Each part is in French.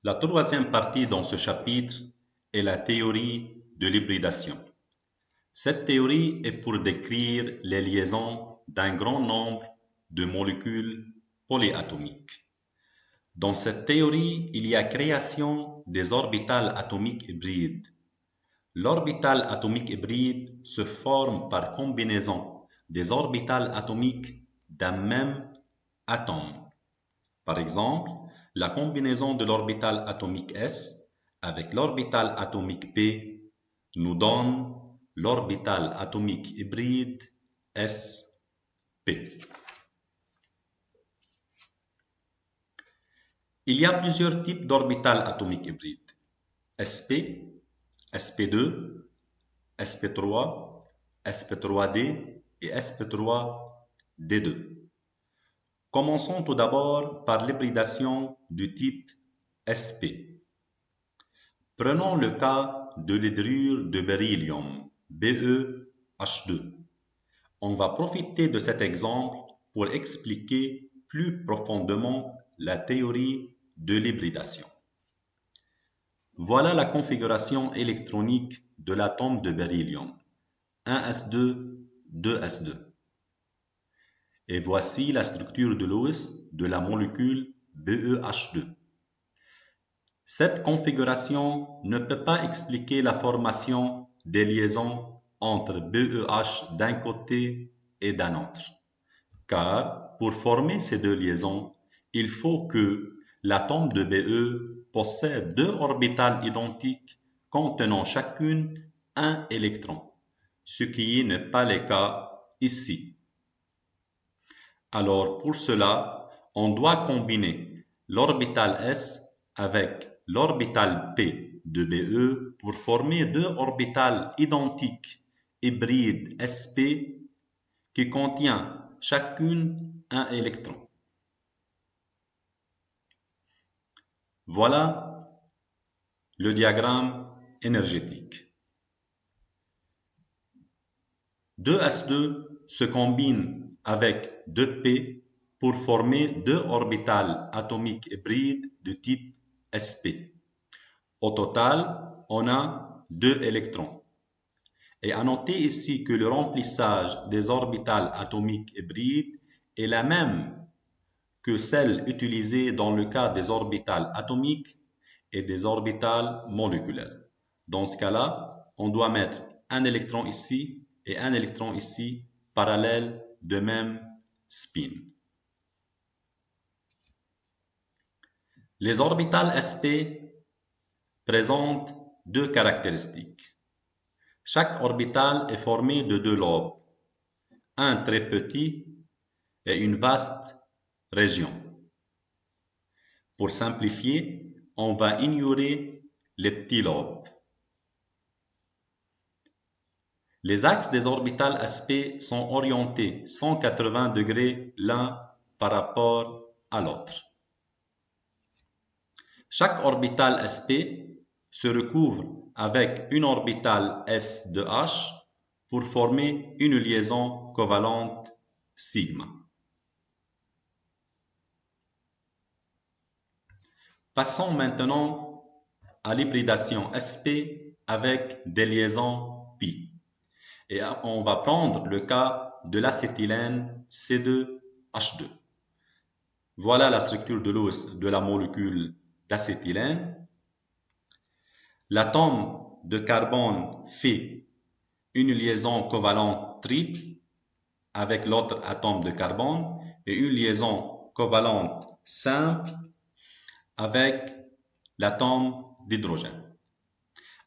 La troisième partie dans ce chapitre est la théorie de l'hybridation. Cette théorie est pour décrire les liaisons d'un grand nombre de molécules polyatomiques. Dans cette théorie, il y a création des orbitales atomiques hybrides. L'orbital atomique hybride se forme par combinaison des orbitales atomiques d'un même atome. Par exemple, la combinaison de l'orbital atomique S avec l'orbital atomique P nous donne l'orbital atomique hybride sp. Il y a plusieurs types d'orbitales atomiques hybrides. sp, sp2, sp3, sp3d et sp3d2. Commençons tout d'abord par l'hybridation du type sp. Prenons le cas de l'hydrure de beryllium, BeH2. On va profiter de cet exemple pour expliquer plus profondément la théorie de l'hybridation. Voilà la configuration électronique de l'atome de beryllium, 1s2, 2s2. Et voici la structure de Lewis de la molécule BeH2. Cette configuration ne peut pas expliquer la formation des liaisons entre BeH d'un côté et d'un autre, car pour former ces deux liaisons, il faut que l'atome de Be possède deux orbitales identiques contenant chacune un électron, ce qui n'est pas le cas ici. Alors pour cela, on doit combiner l'orbital S avec l'orbital P de Be pour former deux orbitales identiques hybrides sp qui contient chacune un électron. Voilà le diagramme énergétique. 2s2 se combine avec 2p pour former deux orbitales atomiques hybrides de type sp. Au total, on a 2 électrons. Et à noter ici que le remplissage des orbitales atomiques hybrides est la même que celle utilisée dans le cas des orbitales atomiques et des orbitales moléculaires. Dans ce cas-là, on doit mettre un électron ici et un électron ici, parallèles de même spin. Les orbitales sp présentent deux caractéristiques. Chaque orbital est formé de deux lobes, un très petit et une vaste région. Pour simplifier, on va ignorer les petits lobes. Les axes des orbitales sp sont orientés 180 degrés l'un par rapport à l'autre. Chaque orbital sp se recouvre avec une orbitale s de H pour former une liaison covalente sigma. Passons maintenant à l'hybridation sp avec des liaisons pi. Et on va prendre le cas de l'acétylène C2H2. Voilà la structure de Lewis de la molécule d'acétylène. L'atome de carbone fait une liaison covalente triple avec l'autre atome de carbone et une liaison covalente simple avec l'atome d'hydrogène.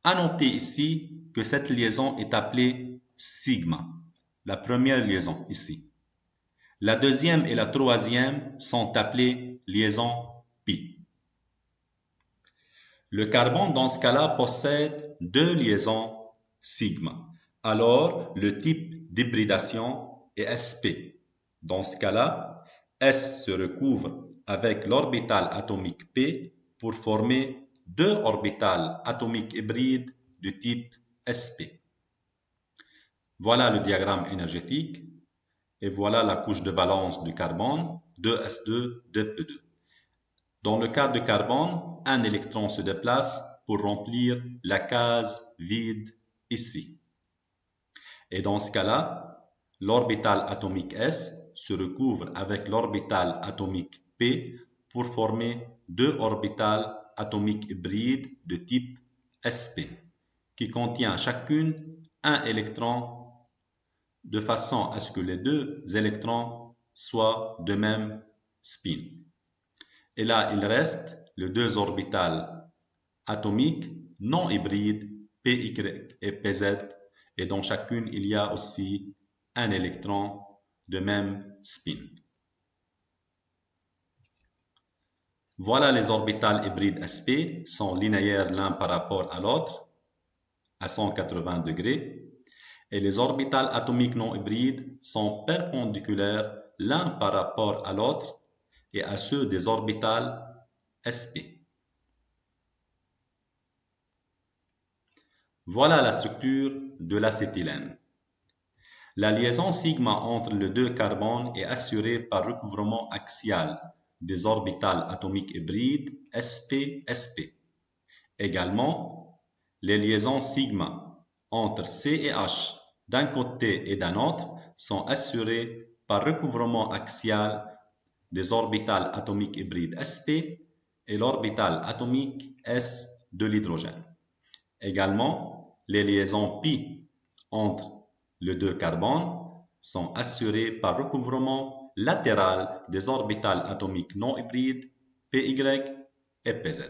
À noter ici que cette liaison est appelée sigma, la première liaison ici. La deuxième et la troisième sont appelées liaisons pi. Le carbone dans ce cas-là possède deux liaisons sigma. Alors le type d'hybridation est sp. Dans ce cas-là, S se recouvre avec l'orbital atomique P pour former deux orbitales atomiques hybrides de type sp. Voilà le diagramme énergétique et voilà la couche de valence du carbone, 2s2, 2p2. Dans le cas de carbone, un électron se déplace pour remplir la case vide ici. Et dans ce cas-là, l'orbital atomique S se recouvre avec l'orbital atomique P pour former deux orbitales atomiques hybrides de type sp, qui contient chacune un électron de façon à ce que les deux électrons soient de même spin. Et là, il reste les deux orbitales atomiques non hybrides Py et Pz, et dans chacune, il y a aussi un électron de même spin. Voilà, les orbitales hybrides sp sont linéaires l'un par rapport à l'autre à 180 degrés. Et les orbitales atomiques non hybrides sont perpendiculaires l'un par rapport à l'autre et à ceux des orbitales sp. Voilà la structure de l'acétylène. La liaison sigma entre les deux carbones est assurée par recouvrement axial des orbitales atomiques hybrides sp-sp. Également, les liaisons sigma entre C et H d'un côté et d'un autre sont assurées par recouvrement axial des orbitales atomiques hybrides sp et l'orbital atomique s de l'hydrogène. Également, les liaisons pi entre les deux carbones sont assurées par recouvrement latéral des orbitales atomiques non hybrides py et pz.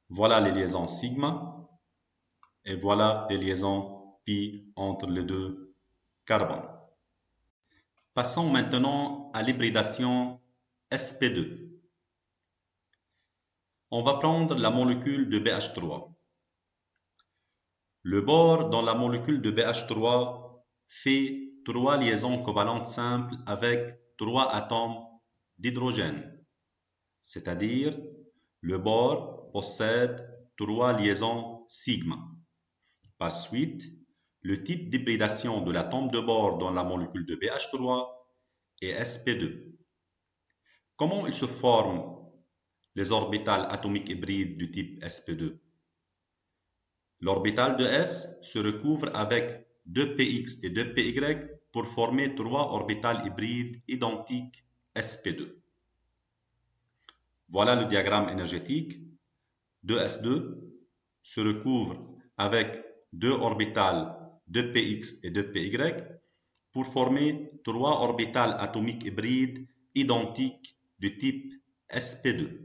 Voilà les liaisons sigma et voilà les liaisons pi entre les deux carbones. Passons maintenant à l'hybridation sp2. On va prendre la molécule de BH3. Le bore dans la molécule de BH3 fait 3 liaisons covalentes simples avec 3 atomes d'hydrogène, c'est-à-dire le bore possède 3 liaisons sigma. Par suite, le type d'hybridation de l'atome de bore dans la molécule de BH3 est sp2. Comment il se forment les orbitales atomiques hybrides du type sp2? L'orbital de S se recouvre avec 2px et 2py pour former 3 orbitales hybrides identiques sp2. Voilà le diagramme énergétique. 2s2 se recouvre avec 2 orbitales 2px et 2py pour former 3 orbitales atomiques hybrides identiques du type sp2.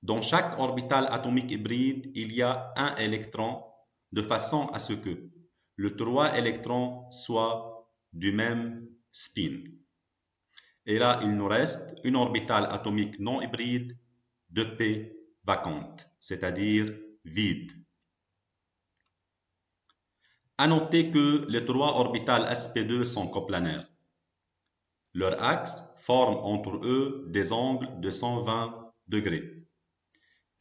Dans chaque orbitale atomique hybride, il y a un électron de façon à ce que les 3 électrons soient du même spin. Et là, il nous reste une orbitale atomique non hybride de p vacante, c'est-à-dire vide. À noter que les 3 orbitales sp2 sont coplanaires. Leur axe forme entre eux des angles de 120 degrés.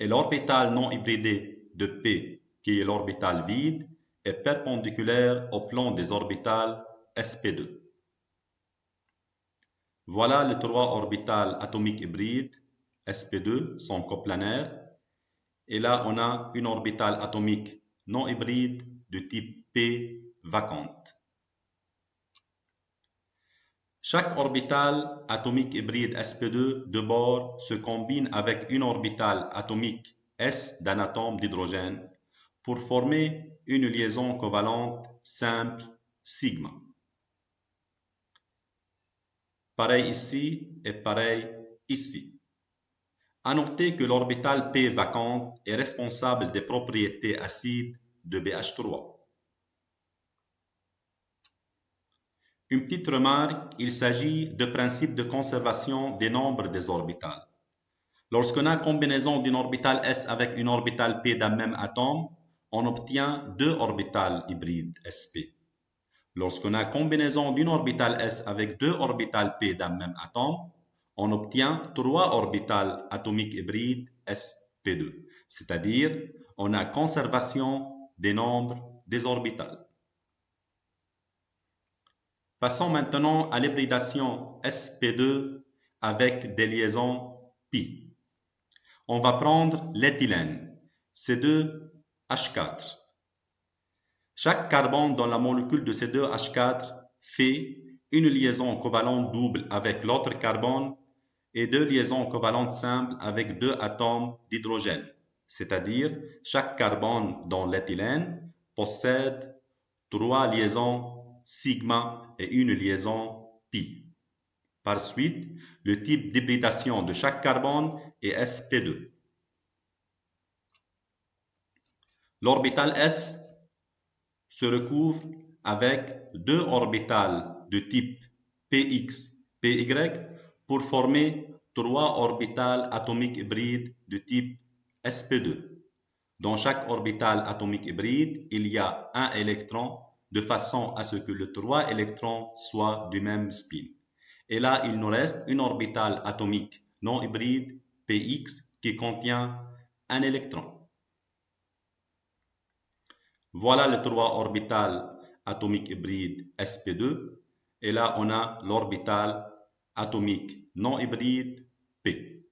Et l'orbital non hybridé de P, qui est l'orbital vide, est perpendiculaire au plan des orbitales sp2. Voilà les 3 orbitales atomiques hybrides sp2 sont coplanaires. Et là, on a une orbitale atomique non hybride de type P vacante. Chaque orbitale atomique hybride sp2 de bord se combine avec une orbitale atomique S d'un atome d'hydrogène pour former une liaison covalente simple sigma. Pareil ici et pareil ici. À noter que l'orbitale P vacante est responsable des propriétés acides de BH3. Une petite remarque, il s'agit de principe de conservation des nombres des orbitales. Lorsqu'on a combinaison d'une orbitale S avec une orbitale P d'un même atome, on obtient 2 orbitales hybrides sp. Lorsqu'on a combinaison d'une orbitale S avec 2 orbitales P d'un même atome, on obtient 3 orbitales atomiques hybrides sp2, c'est-à-dire on a conservation des nombres des orbitales. Passons maintenant à l'hybridation sp2 avec des liaisons pi. On va prendre l'éthylène, C2H4. Chaque carbone dans la molécule de C2H4 fait une liaison covalente double avec l'autre carbone et deux liaisons covalentes simples avec deux atomes d'hydrogène. C'est-à-dire, chaque carbone dans l'éthylène possède trois liaisons sigma et une liaison pi. Par suite, le type d'hybridation de chaque carbone est sp2. L'orbital S se recouvre avec deux orbitales de type px, py pour former trois orbitales atomiques hybrides de type sp2. Dans chaque orbital atomique hybride, il y a un électron de façon à ce que les trois électrons soient du même spin. Et là, il nous reste une orbitale atomique non hybride, px, qui contient un électron. Voilà les trois orbitales atomiques hybrides sp2. Et là, on a l'orbital atomique non hybride p.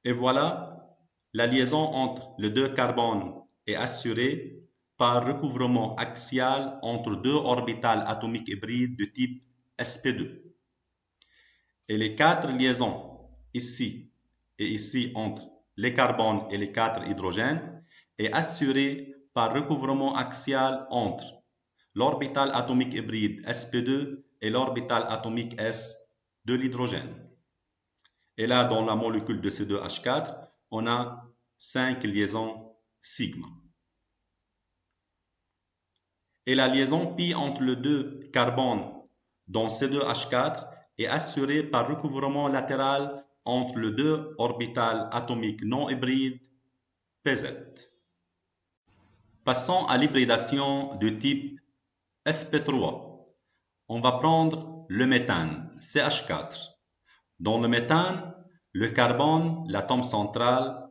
Et voilà, la liaison entre les deux carbones est assurée par recouvrement axial entre deux orbitales atomiques hybrides de type sp2. Et les quatre liaisons ici et ici entre les carbones et les quatre hydrogènes est assurée par recouvrement axial entre l'orbital atomique hybride sp2 et l'orbital atomique s de l'hydrogène. Et là, dans la molécule de C2H4, on a 5 liaisons sigma. Et la liaison pi entre les deux carbones dans C2H4 est assurée par recouvrement latéral entre les deux orbitales atomiques non hybrides PZ. Passons à l'hybridation de type sp3. On va prendre le méthane, CH4. Dans le méthane, le carbone, l'atome central,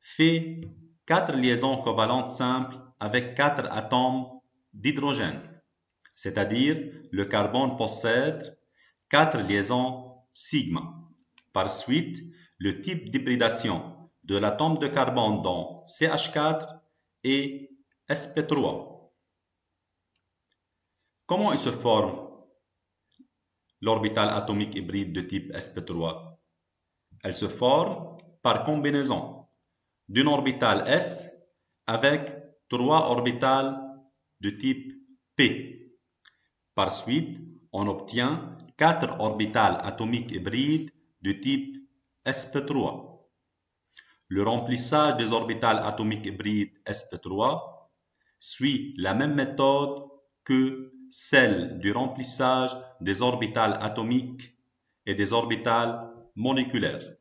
fait 4 liaisons covalentes simples avec 4 atomes d'hydrogène. C'est-à-dire, le carbone possède 4 liaisons sigma. Par suite, le type d'hybridation de l'atome de carbone dans CH4 est sp3. Comment il se forme l'orbital atomique hybride de type sp3? Elle se forme par combinaison d'une orbitale s avec 3 orbitales de type p. Par suite, on obtient 4 orbitales atomiques hybrides de type sp3. Le remplissage des orbitales atomiques hybrides sp3 suit la même méthode que celle du remplissage des orbitales atomiques et des orbitales moléculaires.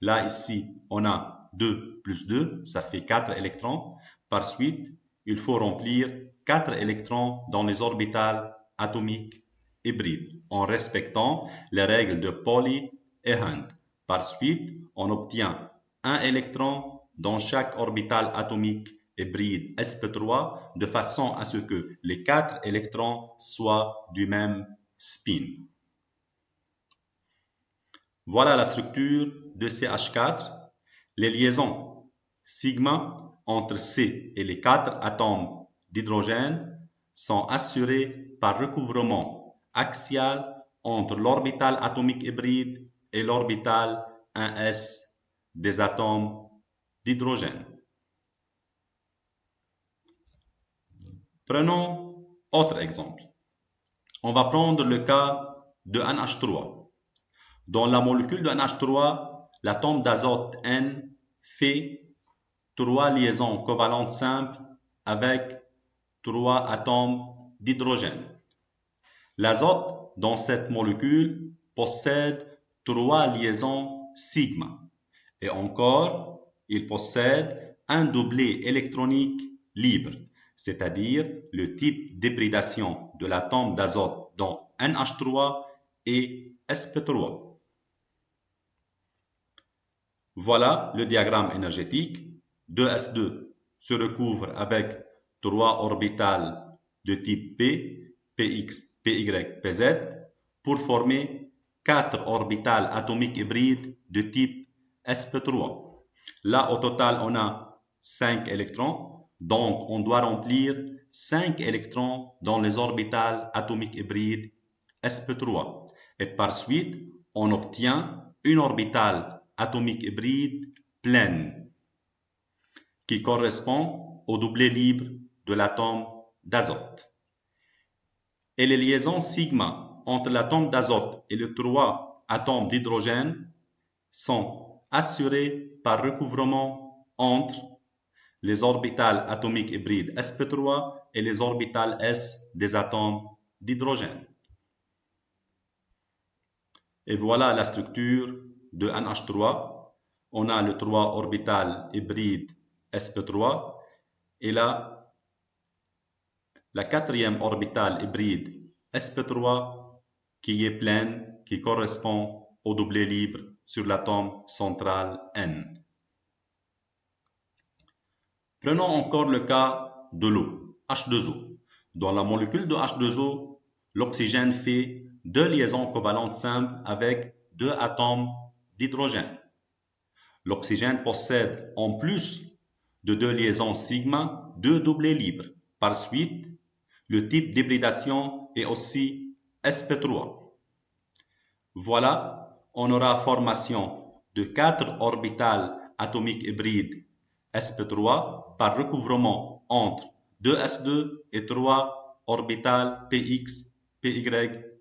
Là, ici, on a 2 plus 2, ça fait 4 électrons. Par suite, il faut remplir 4 électrons dans les orbitales atomiques hybrides en respectant les règles de Pauli et Hund. Par suite, on obtient un électron dans chaque orbitale atomique hybride sp3 de façon à ce que les 4 électrons soient du même spin. Voilà la structure de CH4. Les liaisons sigma entre C et les 4 atomes d'hydrogène sont assurées par recouvrement axial entre l'orbital atomique hybride et l'orbital 1s des atomes d'hydrogène. Prenons autre exemple. On va prendre le cas de NH3. Dans la molécule de NH3, l'atome d'azote N fait 3 liaisons covalentes simples avec 3 atomes d'hydrogène. L'azote dans cette molécule possède 3 liaisons sigma. Et encore, il possède un doublet électronique libre, c'est-à-dire le type d'hybridation de l'atome d'azote dans NH3 est sp3. Voilà le diagramme énergétique. 2s2 se recouvre avec 3 orbitales de type P, Px, Py, Pz pour former 4 orbitales atomiques hybrides de type sp3. Là, au total, on a 5 électrons, donc on doit remplir 5 électrons dans les orbitales atomiques hybrides sp3. Et par suite, on obtient une orbitale atomique hybride pleine qui correspond au doublet libre de l'atome d'azote. Et les liaisons sigma entre l'atome d'azote et les 3 atomes d'hydrogène sont assurées par recouvrement entre les orbitales atomiques hybrides sp3 et les orbitales s des atomes d'hydrogène. Et voilà la structure de NH3. On a le 3 orbital hybride sp3 et là, la 4e orbitale hybride sp3 qui est pleine, qui correspond au doublet libre sur l'atome central N. Prenons encore le cas de l'eau, H2O. Dans la molécule de H2O, l'oxygène fait 2 liaisons covalentes simples avec 2 atomes d'hydrogène. L'oxygène possède en plus de 2 liaisons sigma 2 doublets libres. Par suite, le type d'hybridation est aussi sp3. Voilà, on aura formation de 4 orbitales atomiques hybrides sp3 par recouvrement entre 2s2 et 3 orbitales px, py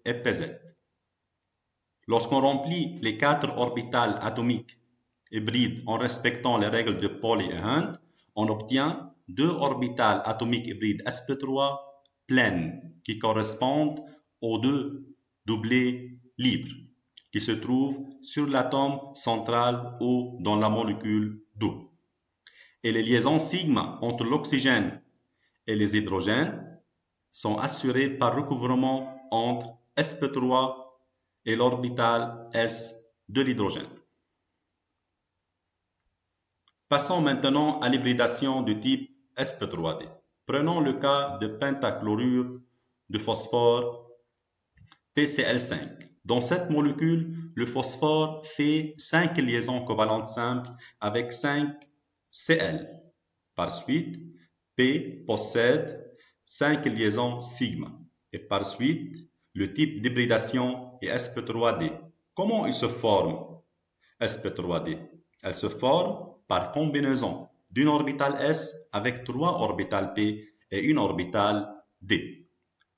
et pz. Lorsqu'on remplit les 4 orbitales atomiques hybrides en respectant les règles de Pauli et Hunt, on obtient 2 orbitales atomiques hybrides sp3 pleines qui correspondent aux 2 doublets libres qui se trouvent sur l'atome central ou dans la molécule d'eau. Et les liaisons sigma entre l'oxygène et les hydrogènes sont assurées par recouvrement entre sp3 et l'orbital s de l'hydrogène. Passons maintenant à l'hybridation du type sp3d. Prenons le cas de pentachlorure de phosphore PCl5. Dans cette molécule, le phosphore fait 5 liaisons covalentes simples avec 5 Cl. Par suite, P possède 5 liaisons sigma. Et par suite, le type d'hybridation est sp3d. Comment il se forme sp3d? Elle se forme par combinaison d'une orbitale s avec 3 orbitales p et une orbitale d.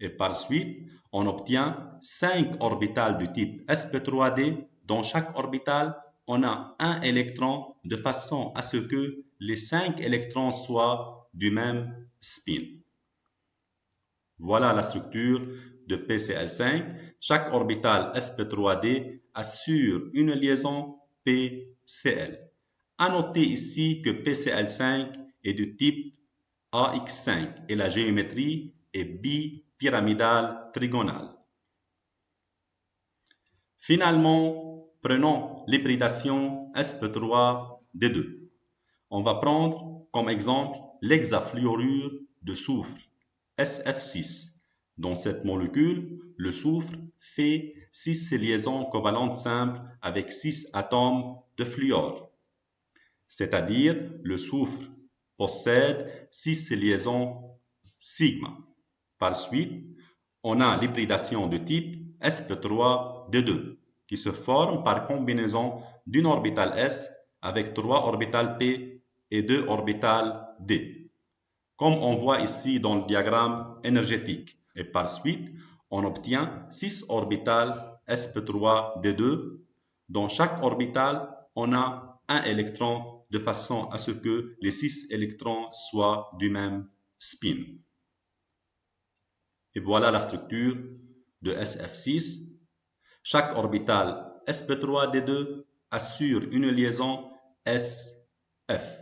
Et par suite, on obtient 5 orbitales du type sp3d. Dans chaque orbitale, on a un électron de façon à ce que les 5 électrons soient du même spin. Voilà la structure de PCl5. Chaque orbitale sp3d assure une liaison PCl. À noter ici que PCl5 est du type AX5 et la géométrie est bipyramidale trigonale. Finalement, prenons l'hybridation sp3d2. On va prendre comme exemple l'hexafluorure de soufre, SF6. Dans cette molécule, le soufre fait 6 liaisons covalentes simples avec 6 atomes de fluor. C'est-à-dire, le soufre possède 6 liaisons sigma. Par suite, on a l'hybridation de type sp3d2 qui se forme par combinaison d'une orbitale s avec 3 orbitales p et 2 orbitales d, comme on voit ici dans le diagramme énergétique. Et par suite, on obtient 6 orbitales sp3d2. Dans chaque orbitale, on a un électron de façon à ce que les 6 électrons soient du même spin. Et voilà la structure de SF6. Chaque orbitale sp3d2 assure une liaison SF.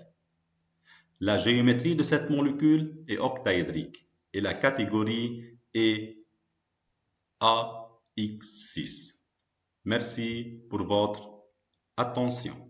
La géométrie de cette molécule est octaédrique et la catégorie est AX6. Merci pour votre attention.